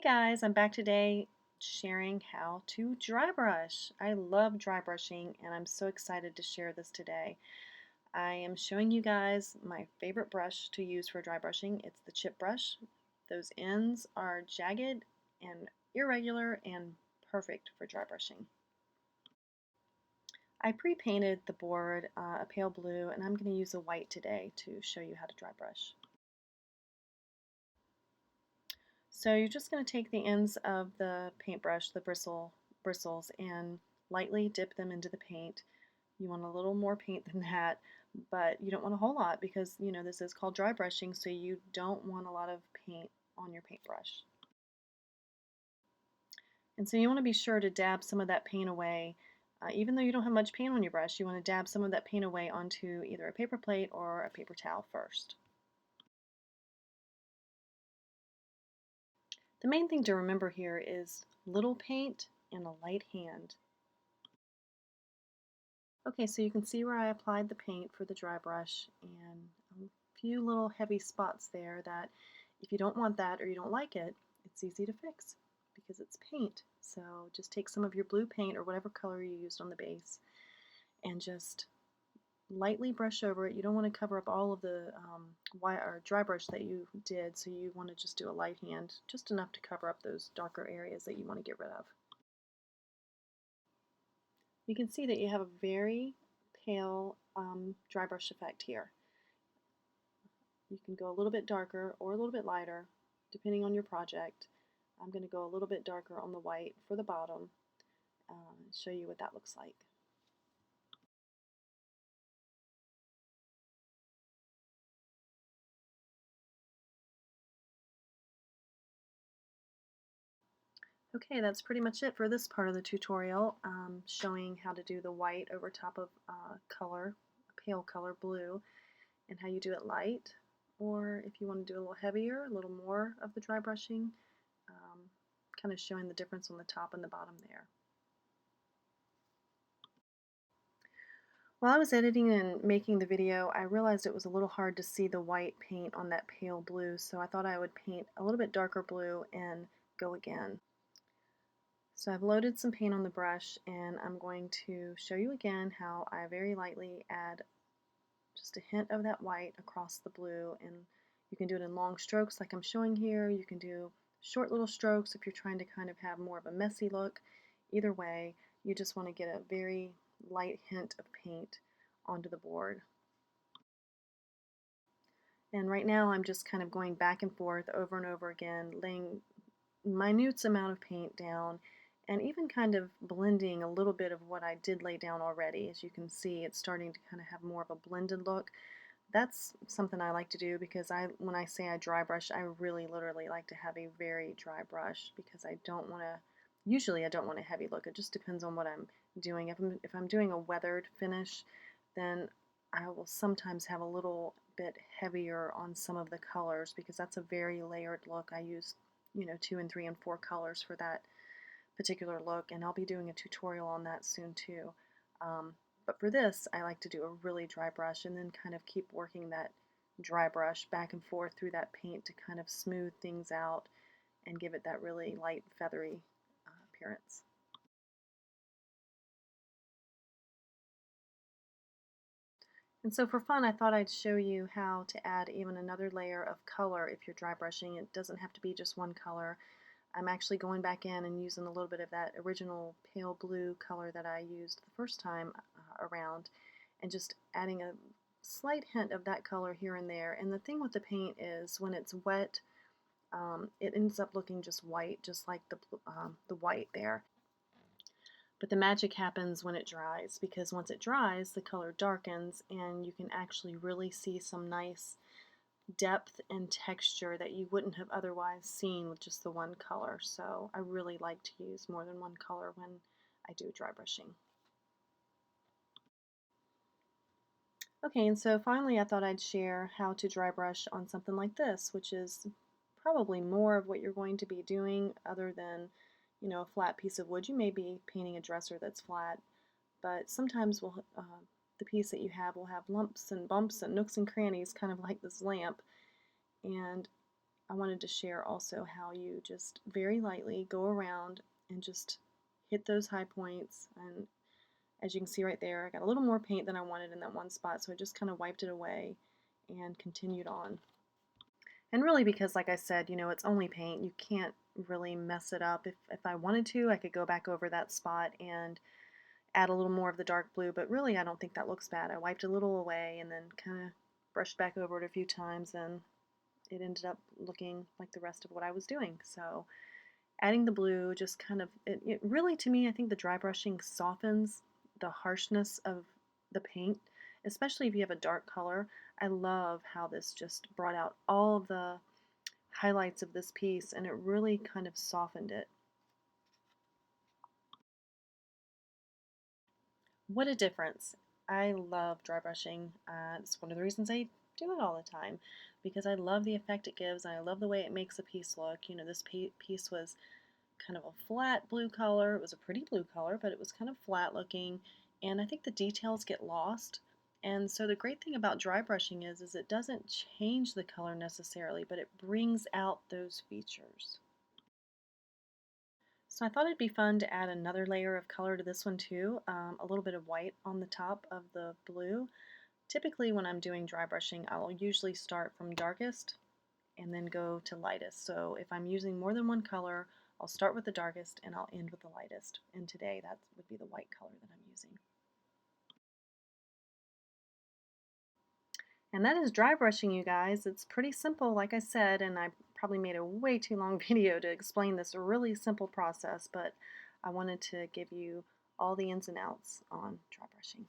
Hey guys, I'm back today sharing how to dry brush. I love dry brushing and I'm so excited to share this today. I am showing you guys my favorite brush to use for dry brushing. It's the chip brush. Those ends are jagged and irregular and perfect for dry brushing. I pre-painted the board a pale blue and I'm going to use a white today to show you how to dry brush. So you're just going to take the ends of the paintbrush, the bristles, and lightly dip them into the paint. You want a little more paint than that, but you don't want a whole lot because, this is called dry brushing, so you don't want a lot of paint on your paintbrush. And so you want to be sure to dab some of that paint away. Even though you don't have much paint on your brush, you want to dab some of that paint away onto either a paper plate or a paper towel first. The main thing to remember here is little paint and a light hand. Okay, so you can see where I applied the paint for the dry brush and a few little heavy spots there that if you don't want that or you don't like it, it's easy to fix because it's paint. So just take some of your blue paint or whatever color you used on the base and just lightly brush over it. You don't want to cover up all of the dry brush that you did, so you want to just do a light hand, just enough to cover up those darker areas that you want to get rid of. You can see that you have a very pale dry brush effect here. You can go a little bit darker or a little bit lighter, depending on your project. I'm going to go a little bit darker on the white for the bottom and show you what that looks like. Okay, that's pretty much it for this part of the tutorial, showing how to do the white over top of color, a pale color blue, and how you do it light, or if you want to do a little heavier, a little more of the dry brushing, kind of showing the difference on the top and the bottom there. While I was editing and making the video, I realized it was a little hard to see the white paint on that pale blue, so I thought I would paint a little bit darker blue and go again. So I've loaded some paint on the brush and I'm going to show you again how I very lightly add just a hint of that white across the blue, and you can do it in long strokes like I'm showing here. You can do short little strokes if you're trying to kind of have more of a messy look. Either way, you just want to get a very light hint of paint onto the board. And right now I'm just kind of going back and forth over and over again, laying minute amount of paint down and even kind of blending a little bit of what I did lay down already. As you can see, it's starting to kind of have more of a blended look. That's something I like to do because when I say I dry brush, I really literally like to have a very dry brush because I don't want to, usually I don't want a heavy look. It just depends on what I'm doing. If I'm doing a weathered finish, then I will sometimes have a little bit heavier on some of the colors because that's a very layered look. I use 2 and 3 and 4 colors for that particular look, and I'll be doing a tutorial on that soon too. But for this, I like to do a really dry brush and then kind of keep working that dry brush back and forth through that paint to kind of smooth things out and give it that really light, feathery appearance. And so for fun, I thought I'd show you how to add even another layer of color if you're dry brushing. It doesn't have to be just one color. I'm actually going back in and using a little bit of that original pale blue color that I used the first time around and just adding a slight hint of that color here and there. And the thing with the paint is when it's wet, it ends up looking just white, just like the white there. But the magic happens when it dries, because once it dries, the color darkens and you can actually really see some nice depth and texture that you wouldn't have otherwise seen with just the one color. So I really like to use more than one color when I do dry brushing. Okay, and so finally I thought I'd share how to dry brush on something like this, which is probably more of what you're going to be doing other than, a flat piece of wood. You may be painting a dresser that's flat, but sometimes the piece that you have will have lumps and bumps and nooks and crannies, kind of like this lamp. And I wanted to share also how you just very lightly go around and just hit those high points. And as you can see right there, I got a little more paint than I wanted in that one spot, so I just kind of wiped it away and continued on. And really because, like I said, it's only paint. You can't really mess it up. If I wanted to, I could go back over that spot and add a little more of the dark blue, but really I don't think that looks bad. I wiped a little away and then kind of brushed back over it a few times, and it ended up looking like the rest of what I was doing. So adding the blue just kind of, it really, to me, I think the dry brushing softens the harshness of the paint, especially if you have a dark color. I love how this just brought out all of the highlights of this piece, and it really kind of softened it. What a difference. I love dry brushing. It's one of the reasons I do it all the time, because I love the effect it gives, and I love the way it makes a piece look. This piece was kind of a flat blue color. It was a pretty blue color, but it was kind of flat looking, and I think the details get lost. And so the great thing about dry brushing is it doesn't change the color necessarily, but it brings out those features. So I thought it'd be fun to add another layer of color to this one too, a little bit of white on the top of the blue. Typically when I'm doing dry brushing, I'll usually start from darkest and then go to lightest. So if I'm using more than one color, I'll start with the darkest and I'll end with the lightest. And today that would be the white color that I'm using. And that is dry brushing, you guys. It's pretty simple, like I said, and I probably made a way too long video to explain this really simple process, but I wanted to give you all the ins and outs on dry brushing.